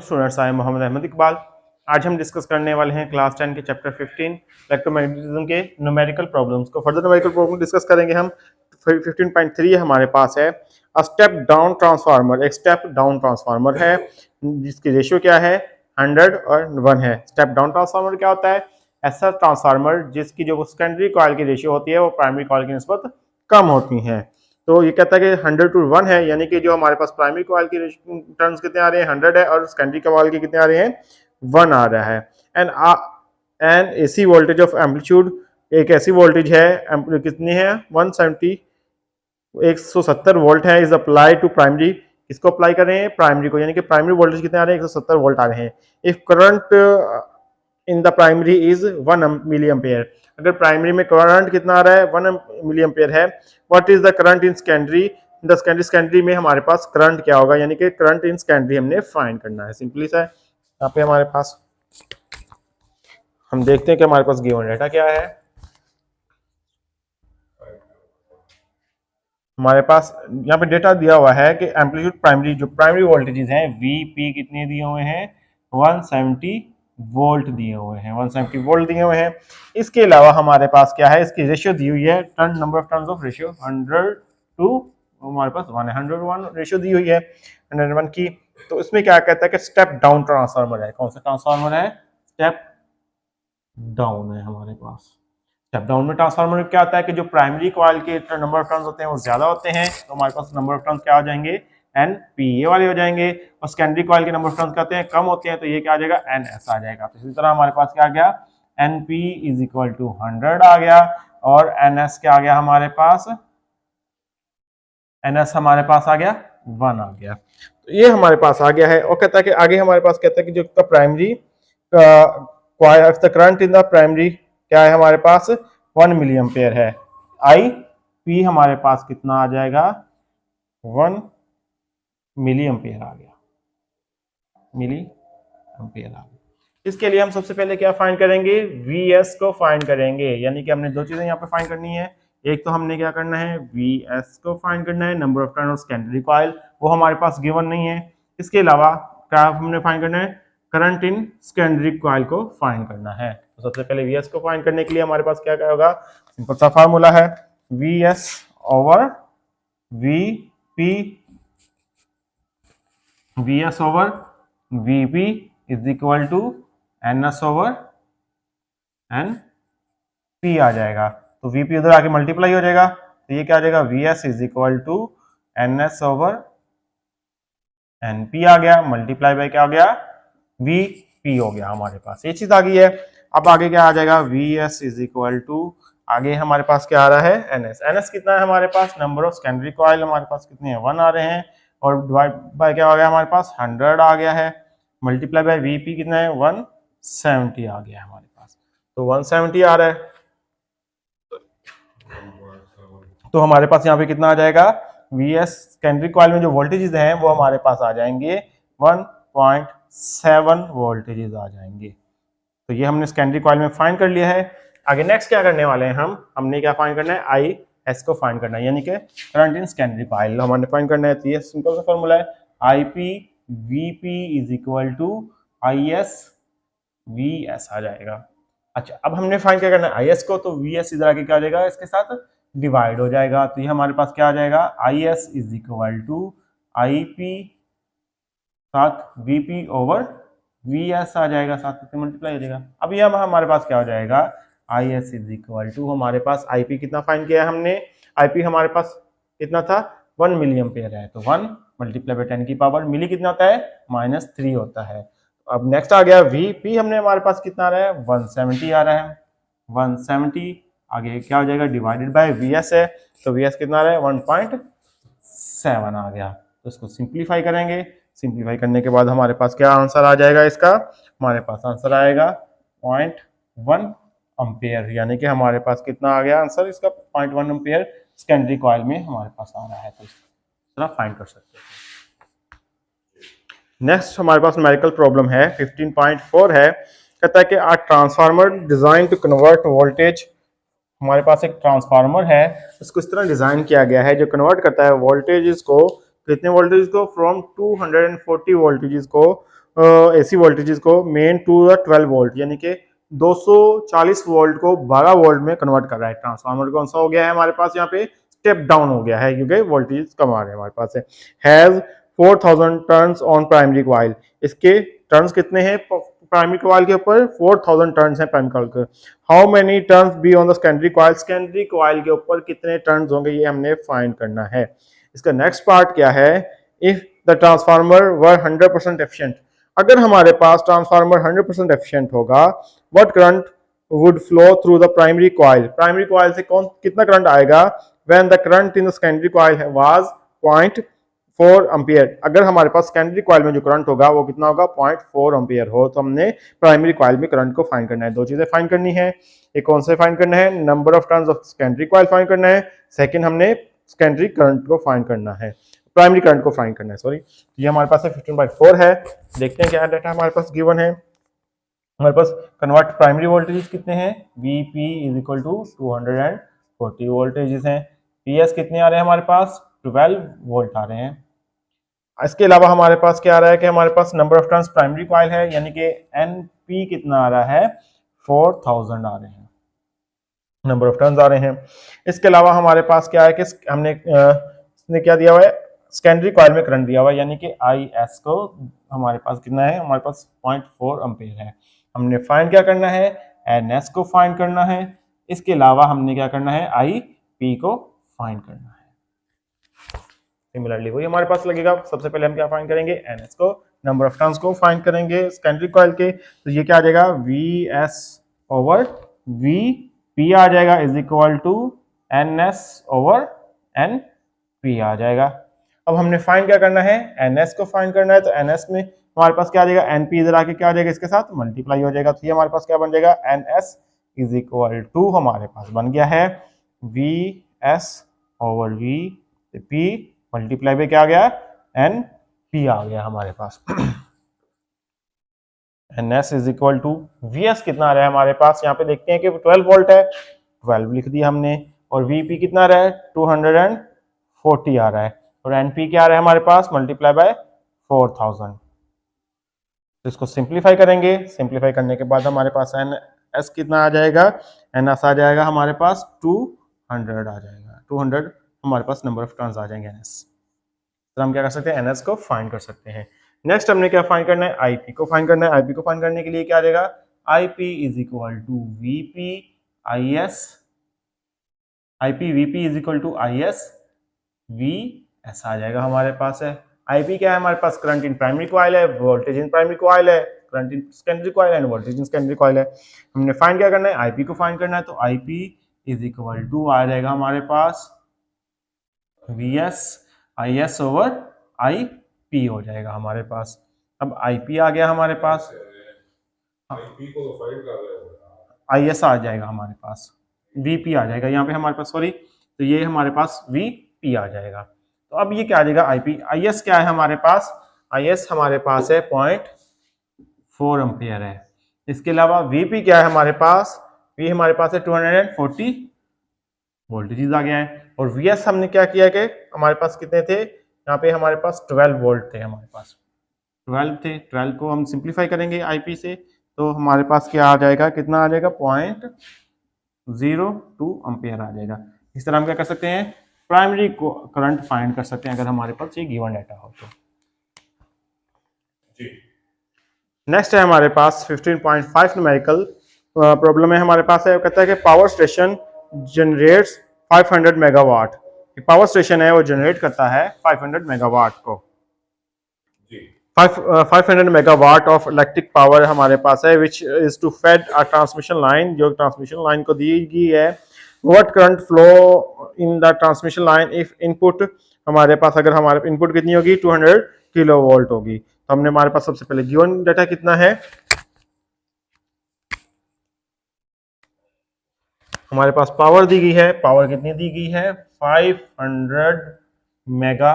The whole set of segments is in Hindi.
Students, I am Mohammad Ahmed Iqbal. आज हम डिस्कस करने वाले हैं क्लास 10 के चैप्टर 15 इलेक्ट्रोमैग्नेटिज्म के न्यूमेरिकल प्रॉब्लम्स को। फर्दर न्यूमेरिकल प्रॉब्लम डिस्कस करेंगे हम। 15.3 हमारे पास है अ स्टेप डाउन ट्रांसफार्मर। एक स्टेप डाउन ट्रांसफार्मर है जिसकी रेशियो क्या है 100 और 1 है। स्टेप डाउन ट्रांसफार्मर क्या होता है? ऐसा ट्रांसफार्मर जिसकी जो सेकेंडरी कॉइल की रेशियो होती है वो प्राइमरी कॉइल की निस्बत कम होती है। तो ये कहता है कि 100 to 1 है, यानी कि जो हमारे पास प्राइमरी कॉइल की टर्न्स कितने आ रहे हैं 100 है और सेकेंडरी कॉइल की कितने आ रहे हैं 1 आ रहा है। And AC voltage of amplitude, एक ऐसी वोल्टेज है कितनी है 170 वोल्ट है, इज अप्लाई टू प्राइमरी। इसको अप्लाई कर रहे हैं प्राइमरी को, यानी कि प्राइमरी वोल्टेज कितने आ रहे हैं 170 वोल्ट आ रहे हैं। If current in the primary is 1 milli ampere, अगर प्राइमरी में करंट कितना आ रहा है 1 मिली एम्पेयर है। What is the current in secondary? In the secondary में हमारे पास करंट क्या होगा, यानी कि करंट इन सेकेंडरी हमने फाइंड करना है। सिंपली सा यहाँ पे हमारे पास हम देखते हैं कि हमारे पास गिवन डेटा क्या है। हमारे पास यहाँ पे डेटा दिया हुआ है कि एम्पलीट्यूड प्राइमरी, जो प्राइमरी वोल्टेजेस हैं वीपी कितने दिए हुए हैं 170 वोल्ट दिए हुए हैं, 170 वोल्ट दिए हुए हैं। इसके अलावा हमारे पास क्या है, इसकी रेशियो दी हुई है, turn number of turns of ratio 100 to हमारे पास 101 रेशियो दी हुई है 101 की। तो इसमें क्या कहता है कि स्टेप डाउन ट्रांसफार्मर है। कौन सा ट्रांसफार्मर है? स्टेप डाउन है हमारे पास। स्टेप डाउन में ट्रांसफार्मर क्या होता है कि जो प्राइमरी कॉइल के नंबर ऑफ टर्न्स होते हैं वो ज्यादा होते हैं, तो हमारे पास नंबर ऑफ टर्न्स क्या हो जाएंगे NP, ये वाले हो जाएंगे। और सेकेंडरी कॉइल के नंबर ऑफ टर्न्स कहते हैं कम होते हैं, तो ये क्या आ जाएगा NS आ जाएगा। तो इसी तरह हमारे पास क्या आ गया NP इज इक्वल टू 100 आ गया और NS क्या आ गया हमारे पास, NS हमारे पास आ गया 1 आ गया। तो ये हमारे पास आ गया है। और कहता है कि आगे हमारे पास कहता है कि जो primary coil the current in the primary क्या है हमारे पास 1 मिली एम्पेयर है। IP हमारे पास कितना आ जाएगा 1 मिली एम्पेयर आ गया, मिली एम्पेयर आ गया। इसके लिए हम सबसे पहले क्या फाइंड करेंगे, VS को फाइंड करेंगे, यानी कि हमने दो चीजें यहाँ पे फाइंड करनी है। एक तो हमने क्या करना है VS को फाइंड करना है, number of turn off secondary coil, वो हमारे पास गिवन नहीं है। इसके अलावा क्या हमने फाइंड करना है, करंट इन सेकेंडरी कॉइल को फाइंड करना है। तो सबसे पहले VS को फाइंड करने के लिए हमारे पास क्या होगा, सिंपल सा फार्मूला है VS over VP is equal to NS over NP आ जाएगा। तो VP उधर आके मल्टीप्लाई हो जाएगा, तो ये क्या आ जाएगा VS is equal to NS over NP आ गया, मल्टीप्लाई बाय क्या हो गया VP हो गया हमारे पास। ये चीज आ गई है। अब आगे क्या आ जाएगा VS इज इक्वल टू, आगे हमारे पास क्या आ रहा है NS कितना है हमारे पास, नंबर ऑफ सेकेंडरी कॉइल हमारे पास कितने हैं 1 आ रहे हैं, और डिवाइड बाय क्या हो गया हमारे पास 100 आ गया है, मल्टीप्लाई बाय VP कितना है 170 आ गया है हमारे पास। तो 170 आ रहा है, तो हमारे पास यहाँ पे कितना आ जाएगा VS सेकेंडरी कॉइल में जो वोल्टेजेस हैं वो हमारे पास आ जाएंगे 1.7 वोल्टेजेस आ जाएंगे। तो ये हमने सेकेंडरी कॉइल में फाइंड कर लिया है। आगे नेक्स्ट क्या करने वाले हैं हमने क्या फाइंड करना है IS को फाइंड करना है, यानी कि करंट इन सेकेंडरी कॉइल हमने फाइंड करना है। तो ये सिंपल सा फॉर्मूला है IP VP is equal to IS VS आ जाएगा। अच्छा, अब हमने फाइंड क्या करना है IS को, तो VS इधर आके क्या हो जाएगा इसके साथ डिवाइड हो जाएगा। तो ये हमारे पास क्या आ जाएगा IS is equal to IP साथ VP ओवर VS आ जाएगा, साथ में मल्टीप्लाई हो जाएगा। अब ये हमारे पास क्या हो जाएगा IS इज इक्वल टू, हमारे पास IP कितना फाइंड किया हमने, IP हमारे पास कितना था 1 मिली एम्पेयर है, तो 1 मल्टीप्लाई बाय 10 की पावर मिली कितना होता है -3 होता है। अब नेक्स्ट आ गया VP, हमने हमारे पास कितना आ रहा है 170 आ रहा है, 170 आगे क्या हो जाएगा डिवाइडेड बाय VS है, तो VS कितना आ रहा है 1.7 आ गया। तो इसको सिंप्लीफाई करेंगे, सिंप्लीफाई करने के बाद हमारे पास क्या आंसर आ जाएगा इसका, हमारे पास आंसर आएगा 0.1 एम्पेयर, यानी कि हमारे पास कितना आ गया आंसर इसका 0.1 एम्पेयर सेकेंडरी कॉइल में हमारे पास आ रहा है। तो इस तरह फाइंड कर सकते हैं। नेक्स्ट हमारे पास न्यूमेरिकल प्रॉब्लम है 15.4 है, कहता है कि a transformer design to convert voltage. हमारे पास एक ट्रांसफार्मर है, इसको इस तरह डिजाइन किया गया है जो कन्वर्ट करता है वोल्टेजेस को, कितने वोल्टेज को, फ्रॉम 240 वोल्टेजेस को एसी वोल्टेजेस को मेन टू द 12 वोल्ट, यानी कि 240 वोल्ट को 12 वोल्ट में कन्वर्ट कर रहा है। ट्रांसफार्मर कौन सा हो गया है हमारे पास, यहाँ पे स्टेप डाउन हो गया है क्योंकि वोल्टेज कम आ रहे हैं हमारे पास है। Has 4000 turns on primary coil, इसके टर्न्स कितने हैं प्राइमरी कॉइल के ऊपर, 4000 टर्न्स हैं प्राइमरी कॉइल के। How many turns be on the secondary coil, secondary coil के ऊपर कितने टर्न्स होंगे ये हमने फाइंड करना है। इसका नेक्स्ट पार्ट क्या है, if the transformer were 100% efficient, अगर हमारे पास ट्रांसफार्मर 100% एफिशिएंट होगा, what current would flow through the primary coil, primary coil से कौन कितना करंट आएगा, when the current in the secondary coil was 0.4 ampere, अगर हमारे पास सेकेंडरी कॉइल में जो करंट होगा वो कितना होगा 0.4 एम्पियर हो, तो हमने प्राइमरी कॉइल में करंट को फाइंड करना है। दो चीजें फाइंड करनी है, एक कौन से फाइंड करना है, number of turns of secondary coil find करना है, सेकंड हमने सेकेंडरी करंट को फाइंड करना है, प्राइमरी करंट को फाइंड करना है, सॉरी। ये हमारे पास 15.4 है। देखते हैं क्या डाटा हमारे पास गिवन है। हमारे पास कन्वर्ट प्राइमरी वोल्टेजेस कितने हैं, Vp is equal to 240 voltages हैं। PS कितने आ रहे हैं हमारे पास, 12 वोल्ट आ रहे हैं। इसके अलावा हमारे पास क्या आ रहा है कि हमारे पास number of turns primary coil है, यानी कि NP कितना आ रहा है, 4000 आ रहे हैं, नंबर ऑफ टर्न्स आ रहे हैं। इसके अलावा हमारे पास क्या है कि हमने क्या दिया हुआ है, सेकेंडरी कॉइल में करंट दिया हुआ है, यानी कि IS को हमारे पास कितना है, हमारे पास 0.4 एम्पियर है। हमने फाइंड क्या करना है, NS को फाइंड करना है। इसके अलावा हमने क्या करना है, IP को फाइंड करना है। सिमिलरली वही हमारे पास लगेगा। सबसे पहले हम क्या फाइंड करेंगे, NS को, नंबर ऑफ टर्न्स को फाइंड करेंगे सेकेंडरी कॉइल के, तो ये क्या आ जाएगा, VS ओवर VP आ जाएगा is equal to NS over NP आ जाएगा। अब हमने फाइंड क्या करना है, NS को फाइंड करना है, तो NS में हमारे पास क्या आ जाएगा, NP इधर आके क्या आ जाएगा, इसके साथ मल्टीप्लाई हो जाएगा, तो ये हमारे पास क्या बन जाएगा, NS इज इक्वल टू हमारे पास बन गया है VS ओवर VP मल्टीप्लाई पे क्या आ गया, NP आ गया हमारे पास। NS is equal to VS कितना आ रहा है हमारे पास, यहाँ पे देखते हैं कि 12 वोल्ट है, 12 लिख दिया हमने, और VP कितना आ रहा है, 240 आ रहा है, और NP क्या आ रहा है हमारे पास, मल्टीप्लाई बाय 4000। तो इसको सिंप्लीफाई करेंगे, सिंप्लीफाई करने के बाद हमारे पास NS कितना आ जाएगा, NS आ जाएगा हमारे पास 200 आ जाएगा, 200 हमारे पास नंबर ऑफ टर्न्स आ जाएंगे NS। तो हम क्या कर सकते हैं, NS को फाइंड कर सकते हैं। नेक्स्ट हमने क्या फाइंड करना है, IP को फाइंड करना है। IP को फाइंड करने के लिए क्या आ जाएगा, IP is equal to VP IS, IP VP is equal to IS VS आ जाएगा हमारे पास है। IP क्या है हमारे पास, करंट इन प्राइमरी कॉइल है, वोल्टेज इन प्राइमरी कॉइल है, करंट इन सेकेंडरी कॉइल है, वोल्टेज इन सेकेंडरी कॉइल है। हमने फाइंड क्या करना है, IP को फाइंड करना है, तो IP इज इक्वल टू आ जाएगा हमारे पास VS IS ओवर IP हो जाएगा हमारे पास। अब IP आ गया हमारे पास, IP को फाइंड कर रहे हो, IS आ जाएगा हमारे पास, VP आ जाएगा यहाँ पे हमारे पास, सॉरी, तो ये हमारे पास VP आ जाएगा। तो अब ये क्या आ जाएगा, IP IS क्या है हमारे पास, IS हमारे पास है 0.4 एम्पियर है। इसके अलावा VP क्या है हमारे पास, V हमारे पास है 240 वोल्टेज आ गया है, और VS हमने क्या किया कि हमारे पास कितने थे, यहाँ पे हमारे पास 12 वोल्ट थे, हमारे पास 12 थे, 12 को हम सिंप्लीफाई करेंगे IP से, तो हमारे पास क्या आ जाएगा, कितना आ जाएगा, 0.02 एम्पियर आ जाएगा। इस तरह हम क्या कर सकते हैं, प्राइमरी करंट फाइंड कर सकते हैं अगर हमारे पास ये गिवन डाटा हो तो। नेक्स्ट है हमारे पास 15.5 न्यूमेरिकल प्रॉब्लम है हमारे पास है, कहता है कि power station generates 500 megawatt, power station है वो जनरेट करता है 500 मेगावाट को, 500 मेगावाट ऑफ इलेक्ट्रिक पावर हमारे पास है, which is to fed a transmission line, जो ट्रांसमिशन लाइन को दी गई है। What current flow in the transmission line if input, हमारे पास अगर हमारे इनपुट कितनी होगी, 200 किलो वोल्ट होगी। तो हमने हमारे पास सबसे पहले गिवन डाटा कितना है, हमारे पास पावर दी गई है, पावर कितनी दी गई है, 500 मेगा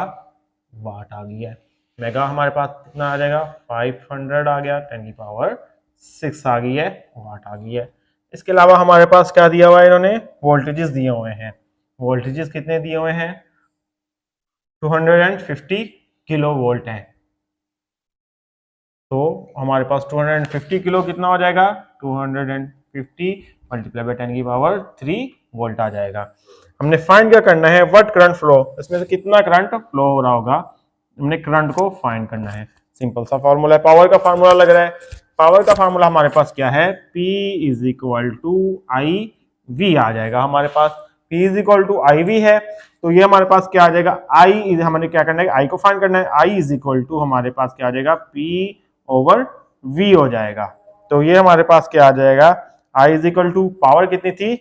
वाट आ गई है। मेगा हमारे पास कितना आ जाएगा, 500 आ गया, 10 की पावर 6 आ गई है, वाट आ गई है। इसके अलावा हमारे पास क्या दिया हुआ है, इन्होंने वोल्टेजेस दिए हुए हैं। वोल्टेजेस कितने दिए हुए हैं, 250 किलो वोल्ट है। तो हमारे पास 250 किलो कितना हो जाएगा, 250 मल्टीप्लाई बाय 10 की पावर 3 वोल्ट आ जाएगा। हमने फाइंड क्या करना है, व्हाट करंट फ्लो, इसमें से कितना करंट फ्लो हो रहा होगा, हमने करंट को फाइंड करना है। सिंपल सा फॉर्मूला है, पावर का फॉर्मूला लग रहा है। पावर का फॉर्मूला हमारे पास क्या है, P is equal to I V आ जाएगा हमारे पास। P is equal to I V है, तो ये हमारे पास क्या आ जाएगा, आई इज, हमें क्या करना है, आई को फाइंड करना है। आई इज इक्वल टू हमारे पास क्या आ जाएगा, P ओवर V हो जाएगा। तो ये हमारे पास क्या आ जाएगा, I is equal to, power कितनी थी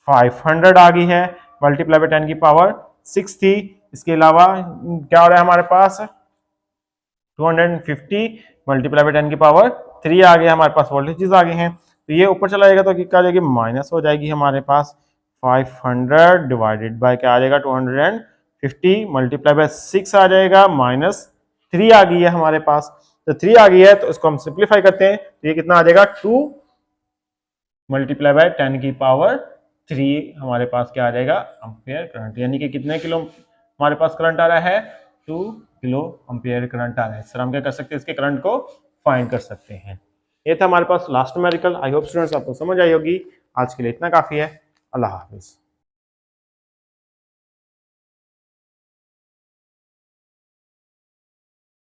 500 आ गई है, मल्टीप्लाई बाय 10 की पावर 6 थी। इसके अलावा क्या हो रहा है हमारे पास, 250 मल्टीप्लाई बाय 10 की पावर 3 आ गया हमारे पास, वोल्टेजेस आ गए हैं। तो ये ऊपर चला जाएगा तो क्या आ जाएगी, माइनस हो जाएगी हमारे पास 500 डिवाइडेड बाय क्या आ जाएगा, 250 मल्टीप्लाई बाय 6 आ जाएगा, माइनस 3 आ गई है हमारे पास। तो 3 आ गई है तो इसको हम सिंप्लीफाई करते हैं, तो ये कितना आ जाएगा, 2 मल्टीप्लाई बाय 10 की पावर 3 हमारे पास क्या आ जाएगा, एम्पियर करंट। यानी कि कितने किलो हमारे पास करंट आ रहा है, 2 किलो एम्पियर करंट आ रहा है। सर हम क्या कर सकते हैं, इसके करंट को फाइंड कर सकते हैं। ये था हमारे पास last numerical. I hope students आपको समझ आई होगी। आज के लिए इतना काफी है। अल्लाह हाफिज।